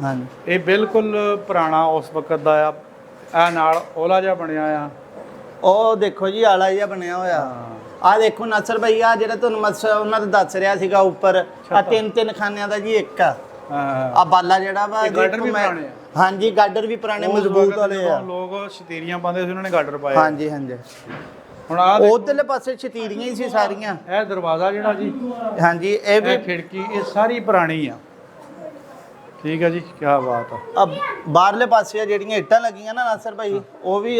ਹਾਂਜੀ, ਇਹ ਬਿਲਕੁਲ ਪੁਰਾਣਾ ਉਸ ਵਕਤ ਦਾ ਆ। ਇਹ ਨਾਲ ਓਲਾ ਜਿਹਾ ਬਣਿਆ ਆ। ਉਹ ਦੇਖੋ ਜੀ, ਆਲਾ ਜਿਹਾ ਬਣਿਆ ਹੋਇਆ। ਆ ਦੇਖੋ ਨਸਰ ਭਾਈ, ਆ ਜਿਹੜਾ ਤੁਹਾਨੂੰ ਉਹਨਾਂ ਦਾ ਦੱਸ ਰਿਹਾ ਸੀਗਾ ਉੱਪਰ, ਆ 3-3 ਖਾਨਿਆਂ ਦਾ ਜੀ ਇੱਕ ਆ। ਆ ਬਾਲਾ ਜਿਹੜਾ ਵਾ, ਗਾਡਰ ਵੀ ਪੁਰਾਣੇ ਆ? ਹਾਂਜੀ, ਗਾਡਰ ਵੀ ਪੁਰਾਣੇ ਮਜ਼ਬੂਤ ਵਾਲੇ ਆ। ਲੋਕ ਸ਼ਤੀਰੀਆਂ ਪਾਉਂਦੇ ਸੀ, ਉਹਨਾਂ ਨੇ ਗਾਡਰ ਪਾਏ। ਹਾਂਜੀ ਹਾਂਜੀ। ਹੁਣ ਆ ਉਧਰਲੇ ਪਾਸੇ ਛਤੀਰੀਆਂ ਹੀ ਸੀ ਸਾਰੀਆਂ। ਇਹ ਦਰਵਾਜ਼ਾ ਜਿਹੜਾ ਜੀ? ਹਾਂਜੀ, ਇਹ ਵੀ ਖਿੜਕੀ, ਇਹ ਸਾਰੀ ਪੁਰਾਣੀ ਆ। ਠੀਕ ਹੈ ਜੀ, ਕੀ ਬਾਤ ਆ। ਬਾਹਰਲੇ ਪਾਸੇ ਜਿਹੜੀਆਂ ਇੱਟਾਂ ਲੱਗੀਆਂ ਨਾ ਨਸਰ ਭਾਈ, ਉਹ ਵੀ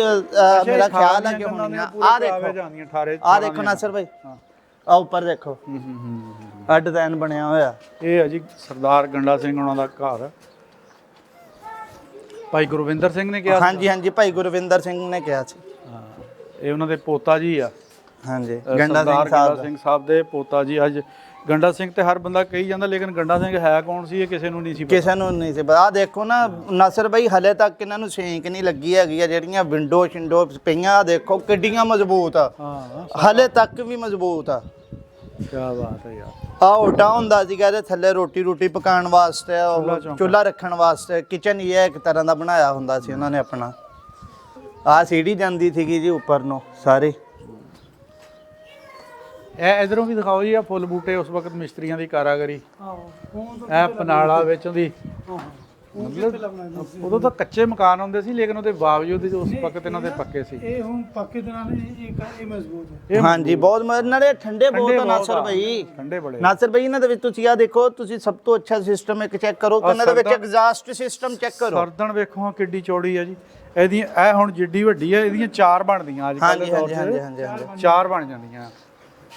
ਮੇਰਾ ਖਿਆਲ ਹੈ ਕਿ ਹੋਣੀਆਂ। ਆ ਦੇਖੋ, ਆ ਦੇਖੋ ਨਸਰ ਭਾਈ, ਆ ਉੱਪਰ ਦੇਖੋ, ਆ ਡਿਜ਼ਾਈਨ ਬਣਿਆ ਹੋਇਆ। ਇਹ ਹੈ ਜੀ ਸਰਦਾਰ ਗੰਡਾ ਸਿੰਘ ਉਹਨਾਂ ਦਾ ਘਰ। ਭਾਈ ਗੁਰਵਿੰਦਰ ਸਿੰਘ ਨੇ ਕਿਹਾ? ਹਾਂਜੀ ਹਾਂਜੀ, ਭਾਈ ਗੁਰਵਿੰਦਰ ਸਿੰਘ ਨੇ ਕਿਹਾ ਸੀ। ਇਹ ਉਹਨਾਂ ਦੇ ਪੋਤਾ ਜੀ ਆ? ਹਾਂਜੀ, ਗੰਡਾ ਸਿੰਘ ਸਾਹਿਬ ਦੇ ਪੋਤਾ ਜੀ। ਅੱਜ ਗੰਡਾ ਸਿੰਘ ਤੇ ਹਰ ਬੰਦਾ ਕਹੀ ਜਾਂਦਾ, ਲੇਕਿਨ ਗੰਡਾ ਸਿੰਘ ਹੈ ਕੌਣ ਸੀ ਇਹ ਕਿਸੇ ਨੂੰ ਨਹੀਂ ਸੀ ਪਤਾ। ਕਿਸੇ ਨੂੰ ਨਹੀਂ ਸੀ ਪਤਾ। ਆ ਦੇਖੋ ਨਾ ਨਸਰ ਭਾਈ, ਹਲੇ ਤੱਕ ਇਹਨਾਂ ਨੂੰ ਸੇਕ ਨਹੀਂ ਲੱਗੀ ਹੈਗੀ ਆ। ਜਿਹੜੀਆਂ ਵਿੰਡੋ ਪਈਆਂ, ਆ ਦੇਖੋ ਕਿੱਡੀਆਂ ਮਜ਼ਬੂਤ ਆ। ਹਲੇ ਤੱਕ ਵੀ ਮਜ਼ਬੂਤ ਆ। ਕੀ ਬਾਤ ਹੈ ਯਾਰ। ਆ ਓਟਾ ਹੁੰਦਾ ਸੀਗਾ ਇਹਦੇ ਥੱਲੇ, ਰੋਟੀ ਪਕਾਉਣ ਵਾਸਤੇ, ਚੁੱਲ੍ਹਾ ਰੱਖਣ ਵਾਸਤੇ। ਕਿਚਨ ਹੀ ਹੈ ਇੱਕ ਤਰ੍ਹਾਂ ਦਾ ਬਣਾਇਆ ਹੁੰਦਾ ਸੀ ਉਹਨਾਂ ਨੇ ਆਪਣਾ। ਆ ਸੀੜੀ ਜਾਂਦੀ ਸੀਗੀ ਜੀ ਉੱਪਰ ਨੂੰ ਸਾਰੀ। ਇਹ ਇਧਰੋਂ ਵੀ ਦਿਖਾਓ ਜੀ, ਆ ਫੁੱਲ ਬੂਟੇ ਉਸ ਵਕਤ ਮਿਸਤਰੀਆਂ ਦੀ ਕਾਰਾਗਰੀ। ਇਹ ਪਨਾਲਾ ਵਿੱਚ ਉਹਦੀ, ਮਤਲਬ ਉਦੋਂ ਤਾਂ ਕੱਚੇ ਮਕਾਨ ਹੁੰਦੇ ਸੀ, ਲੇਕਿਨ ਉਹਦੇ ਬਾਵਜੂਦ ਉਸ ਵਕਤ ਇਹਨਾਂ ਦੇ ਪੱਕੇ ਸੀ। ਇਹ ਹੁਣ ਪੱਕੇ ਦੇ ਨਾਲ ਇਹ ਮਜ਼ਬੂਤ ਹੈ। ਹਾਂਜੀ, ਬਹੁਤ ਨਾਲੇ ਠੰਡੇ ਬਹੁਤ ਆ ਨਾਸਰ ਭਾਈ। ਠੰਡੇ ਬੜੇ ਨਾਸਰ ਭਾਈ, ਇਹਨਾਂ ਦੇ ਵਿੱਚ ਤੁਸੀਂ ਆ ਦੇਖੋ, ਤੁਸੀਂ ਸਭ ਤੋਂ ਅੱਛਾ ਸਿਸਟਮ ਇੱਕ ਚੈੱਕ ਕਰੋ, ਇਹਨਾਂ ਦੇ ਵਿੱਚ ਐਗਜ਼ਾਸਟ ਸਿਸਟਮ ਚੈੱਕ ਕਰੋ। ਸਰਦਣ ਵੇਖੋ ਕਿੱਡੀ ਚੌੜੀ ਹੈ ਜੀ ਇਹਦੀ। ਇਹ ਹੁਣ ਜਿੱਡੀ ਵੱਡੀ ਹੈ, ਇਹਦੀਆਂ 4 ਬਣਦੀਆਂ ਅੱਜ ਕੱਲ੍ਹ ਦੇ ਦੌਰ 'ਚ। 4 ਬਣ ਜਾਂਦੀਆਂ।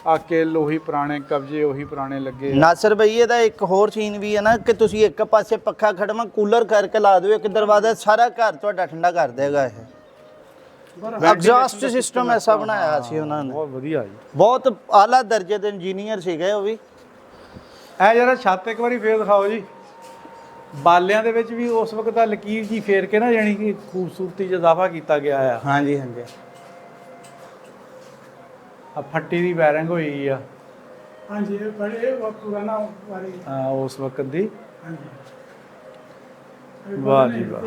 ਆਕੇ ਉਹੀ ਪੁਰਾਣੇ ਕਬਜੇ, ਉਹੀ ਪੁਰਾਣੇ ਲੱਗੇ। ਨਾਸਰ ਭਾਈ, ਇਹਦਾ ਇੱਕ ਹੋਰ ਸੀਨ ਵੀ ਹੈ ਨਾ ਕਿ ਤੁਸੀਂ ਇੱਕ ਪਾਸੇ ਪੱਖਾ ਖੜਵਾ, ਕੂਲਰ ਕਰਕੇ ਲਾ ਦਿਓ ਇੱਕ ਦਰਵਾਜ਼ਾ, ਸਾਰਾ ਘਰ ਤੁਹਾਡਾ ਠੰਡਾ ਕਰ ਦੇਗਾ। ਇਹ ਐਗਜ਼ਾਸਟ ਸਿਸਟਮ ਐਸਾ ਬਣਾਇਆ ਸੀ ਉਹਨਾਂ ਨੇ। ਬਹੁਤ ਵਧੀਆ ਜੀ, ਬਹੁਤ ਆਲਾ ਦਰਜੇ ਦੇ ਇੰਜੀਨੀਅਰ ਸੀਗੇ ਉਹ ਵੀ। ਇਹ ਜਿਹੜਾ ਛੱਤ ਇੱਕ ਵਾਰੀ ਫੇਰ ਦਿਖਾਓ ਜੀ। ਬਾਲਿਆਂ ਦੇ ਵਿੱਚ ਵੀ ਉਸ ਵਕਤ ਦਾ ਲਕੀਰ ਜੀ ਫੇਰ ਕੇ ਨਾ, ਯਾਨੀ ਕਿ ਖੂਬਸੂਰਤੀ 'ਚ ਇਜ਼ਾਫਾ ਕੀਤਾ ਗਿਆ ਆ। ਹਾਂਜੀ ਹਾਂਜੀ। ਆ ਫੱਟੀ ਦੀ ਵਾਇਰਿੰਗ ਹੋਈ ਆ हाँ जी ये बड़े वो पुराना वाली ਉਸ ਵਕਤ ਦੀ। हाँ जी वाह जी वाह।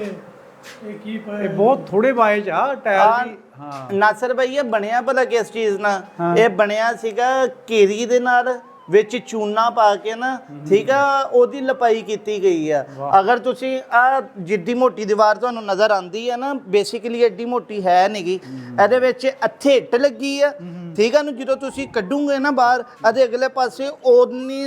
ये की ਇਹ ਬਹੁਤ ਥੋੜੇ ਵਾਏ ਚ ਆ ਟਾਇਰ ਵੀ। ਹਾਂ ਨਾਸਰ ਭਾਈ ਇਹ ਬਣਿਆ ਭਲਾ ਕਿਸ ਚੀਜ਼ ਨਾਲ? ਹਾਂ। ਇਹ ਬਣਿਆ ਸੀਗਾ ਕੇਰੀ ਦੇ ਨਾਲ, ਵਿੱਚ ਚੂਨਾ ਪਾ ਕੇ ਨਾ, ਠੀਕ ਆ, ਉਹਦੀ ਲਪਾਈ ਕੀਤੀ ਗਈ ਆ। ਅਗਰ ਤੁਸੀਂ ਆ ਜਿੱਡੀ ਮੋਟੀ ਦੀਵਾਰ ਤੁਹਾਨੂੰ ਨਜ਼ਰ ਆਂਦੀ ਹੈ ਨਾ, ਬੇਸਿਕਲੀ ਐਡੀ ਮੋਟੀ ਹੈ ਨਹੀਂਗੀ। ਇਹਦੇ ਵਿੱਚ ਇੱਥੇ ਇੱਟ ਲੱਗੀ ਆ, ਠੀਕ ਆ ਨੂੰ, ਜਦੋਂ ਤੁਸੀਂ ਕੱਢੋਗੇ ਨਾ ਬਾਹਰ, ਇਹਦੇ ਅਗਲੇ ਪਾਸੇ ਉਨੀ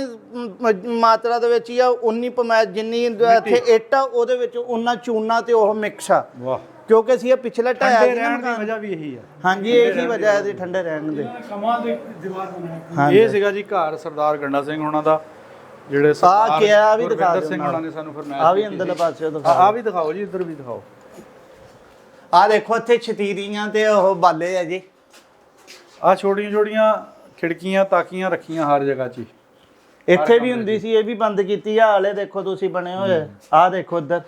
ਮਾਤਰਾ ਦੇ ਵਿੱਚ ਜਾਂ ਉਨੀ ਪਮੈਜ ਜਿੰਨੀ ਇੱਥੇ ਇੱਟ ਆ, ਉਹਦੇ ਵਿੱਚ ਉਨਾ ਚੂਨਾ ਤੇ ਉਹ ਮਿਕਸ ਆ। ਵਾਹ, ਕਿਉਂਕਿ ਅਸੀਂ ਇਹ ਪਿਛਲਾ ਢਾਇਆ ਠੰਡੇ ਸੀ ਨਾ ਰਹਿਣ ਦੀ ਮਕਾਨ। ਵਜ੍ਹਾ ਵੀ ਇਹੀ ਆ। ਹਾਂਜੀ ਇਹੀ ਵਜ੍ਹਾ ਹੈ ਦੀ ਠੰਡੇ ਰਹਿਣ ਦੀ। कमाल एक दीवार बनाया ਹਾਂਜੀ ਇਹ ਸੀਗਾ ਜੀ ਘਰ ਸਰਦਾਰ ਗੰਡਾ ਸਿੰਘ ਹੋਣਾ ਦਾ, ਜਿਹੜੇ ਕਿਹਾ ਵੀ ਦਿਖਾ ਗੁਰਵਿੰਦਰ ਦਿਓ ਸਿੰਘ ਨਾਲ। ਹੋਣਾ ਨੇ ਸਾਨੂੰ ਫਰਮਾਇਆ ਆ ਵੀ ਅੰਦਰਲੇ ਪਾਸੇ ਦਿਖਾਓ। ਆ ਵੀ ਦਿਖਾਓ ਜੀ, ਇੱਧਰ ਵੀ ਦਿਖਾਓ। ਆ ਦੇਖੋ ਇੱਥੇ ਛਤੀਰੀਆਂ ਤੇ ਉਹ ਬਾਲੇ ਆ ਜੀ। ਆ ਛੋਟੀਆਂ ਛੋਟੀਆਂ ਖਿੜਕੀਆਂ ਤਾਕੀਆਂ ਰੱਖੀਆਂ ਹਰ ਜਗ੍ਹਾ 'ਚ ਹੀ। ਇੱਥੇ ਵੀ ਹੁੰਦੀ ਸੀ, ਇਹ ਵੀ ਬੰਦ ਕੀਤੀ ਆ। ਹਾਲੇ ਦੇਖੋ ਤੁਸੀਂ ਬਣੇ ਹੋਏ, ਆ ਦੇਖੋ ਇੱਧਰ।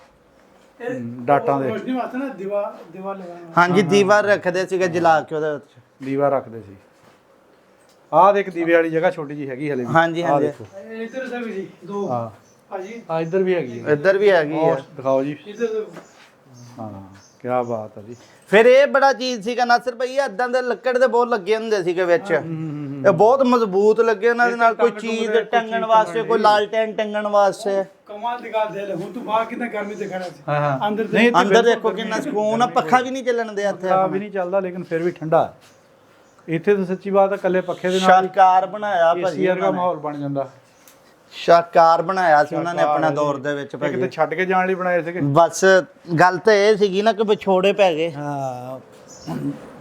ਡਾਟਾਂ ਦੇ रोशनी वास्ते ना दीवार दीवार लगाना ਹਾਂਜੀ ਦੀਵਾਰ ਰੱਖਦੇ ਸੀਗੇ ਜਲਾ ਕੇ ਉਹਦੇ ਵਿੱਚ। ਦੀਵਾ ਰੱਖਦੇ ਸੀ। ਆਹ ਦੇਖ ਦੀਵੇ ਵਾਲੀ ਜਗ੍ਹਾ ਛੋਟੀ ਜੀ ਹੈਗੀ ਹਲੇ ਵੀ। ਹਾਂਜੀ, ਆਹ ਹਾਂਜੀ। ਦੇਖੋ। इधर से भी जी दो ਹਾਂ हाजी ਆ ਇੱਧਰ ਵੀ ਹੈਗੀ ਹੈ। ਇੱਧਰ ਵੀ ਹੈਗੀ ਆ। ਉਹ ਦਿਖਾਓ ਜੀ। इधर से ਹਾਂ ਕੀ ਬਾਤ ਹੈ ਜੀ। ਫਿਰ ਇਹ ਬੜਾ ਚੀਜ਼ ਸੀਗਾ ਨਾਸਰ ਭਾਈ, ਏਦਾਂ ਦੇ ਲੱਕੜ ਦੇ ਬਹੁਤ ਲੱਗੇ ਹੁੰਦੇ ਸੀਗੇ ਵਿੱਚ। ਇਹ ਬਹੁਤ ਮਜ਼ਬੂਤ ਲੱਗੇ ਉਹਨਾਂ ਦੇ ਨਾਲ, ਕੋਈ ਚੀਜ਼ ਟੰਗਣ ਵਾਸਤੇ, ਕੋਈ ਲਾਲਟੈਨ ਟੰਗਣ ਵਾਸਤੇ। कमाल दिखा दे ले हूं तो बाहर कितना गर्मी दिखा रहा ਹਾਂ है ਹਾਂ अंदर ਨਹੀਂ, ਇੱਥੇ ਅੰਦਰ ਬਿਲਕੁਲ ਦੇਖੋ ਕਿੰਨਾ ਸਕੂਨ ਆ, ਪੱਖਾ ਵੀ ਨਹੀਂ ਚੱਲਣ ਦੇ ਇੱਥੇ। ਪੱਖਾ ਵੀ ਨਹੀਂ ਚੱਲਦਾ, ਲੇਕਿਨ ਫਿਰ ਵੀ ਠੰਡਾ ਹੈ। ਇੱਥੇ ਤਾਂ ਸੱਚੀ ਬਾਤ ਹੈ, ਇਕੱਲੇ ਪੱਖੇ ਦੇ ਨਾਲ ਸ਼ਾਹਕਾਰ ਬਣਾਇਆ ਭਾਜੀ ਏਸੀ ਵਰਗਾ ਉਹਨਾਂ ਨੇ। ਮਾਹੌਲ ਬਣ ਜਾਂਦਾ। ਸ਼ਾਹਕਾਰ ਬਣਾਇਆ ਸੀ ਉਹਨਾਂ ਨੇ ਆਪਣੇ ਦੌਰ ਦੇ ਵਿੱਚ ਇਹ ਕਿਤੇ ਭਾਜੀ। ਛੱਡ ਕੇ ਜਾਣ ਲਈ ਬਣਾਏ ਸੀਗੇ। ਬਸ ਗੱਲ ਤਾਂ ਇਹ ਸੀਗੀ ਨਾ ਕਿ ਵਿਛੋੜੇ ਪੈ ਗਏ, ਹਾਂ,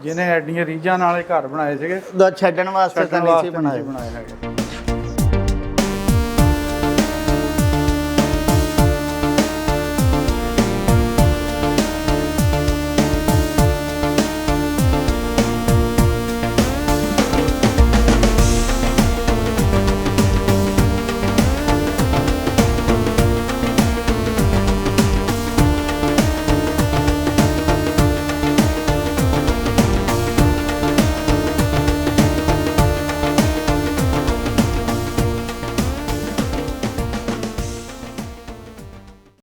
ਜਿਹਨੇ ਐਡੀਆਂ ਰੀਝਾਂ ਨਾਲ ਇਹ ਘਰ ਬਣਾਏ ਸੀਗੇ, ਛੱਡਣ ਵਾਸਤੇ ਤਾਂ ਨਹੀਂ ਸੀ ਬਣਾਏ। ਬਣਾਏ ਹੈਗੇ।